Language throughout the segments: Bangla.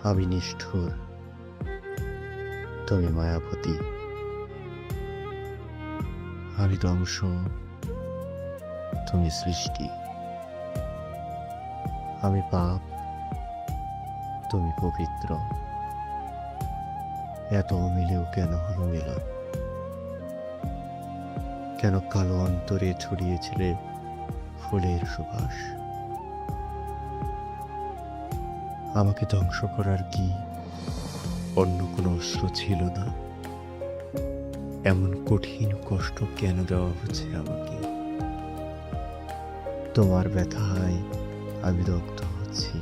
আমি নিষ্ঠুর, তুমি মায়াবতী। আমি ধ্বংস, তুমি সৃষ্টি। আমি পাপ, তুমি পবিত্র। এত মিলেও কেন হলো মিলন? কেন কালো অন্তরে ছড়িয়েছিলে ফুলের সুবাস? আমাকে ধ্বংস করার কি অন্য কোনো অস্ত্র ছিল না? এমন কঠিন কষ্ট কেন দেওয়া হচ্ছে আমাকে? তোমার ব্যথায় আমি দগ্ধ হচ্ছি।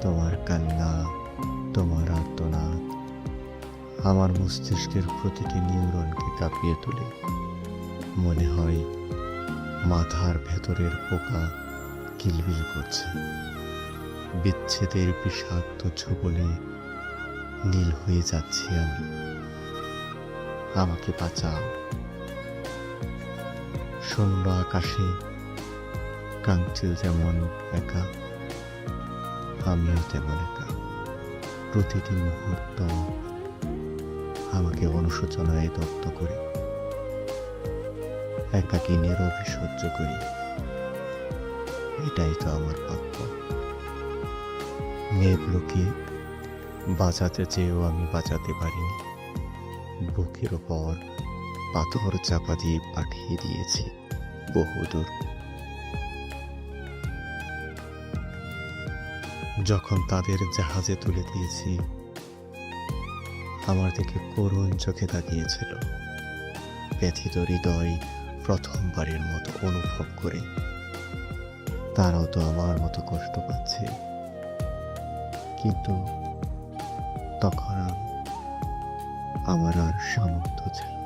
তোমার কান্না, তোমার আর্তনাদ আমার মস্তিষ্কের প্রতিটি নিউরনকে কাঁপিয়ে তোলে। মনে হয় মাথার ভেতরের পোকা কিলবিল করছে। বিচ্ছেদের বিষাক্ত ছোবলে নীল হয়ে যাচ্ছি আমি। আমাকে বাঁচাও। শূন্য আকাশে কাঞ্চিল যেমন একা, আমিও তেমন একা। প্রতিটি মুহূর্ত আমাকে অনুশোচনায় দগ্ধ করে। একাকী নীরবে সহ্য করি। এটাই তো আমার ভাগ্য। মেয়েগুলোকে বাঁচাতে চেয়েও আমি বাঁচাতে পারিনি। বুকের ওপর পাথর চাপা দিয়ে পাঠিয়ে দিয়েছি বহুদূর। যখন তাদের জাহাজে তুলে দিয়েছি, আমার দিকে করুণ চোখে তাকিয়েছিল। ব্যথিত হৃদয় প্রথমবারের মতো অনুভব করে তারাও তো আমার মতো কষ্ট পাচ্ছে। কিন্তু তখন আমার আর সামর্থ্য ছিল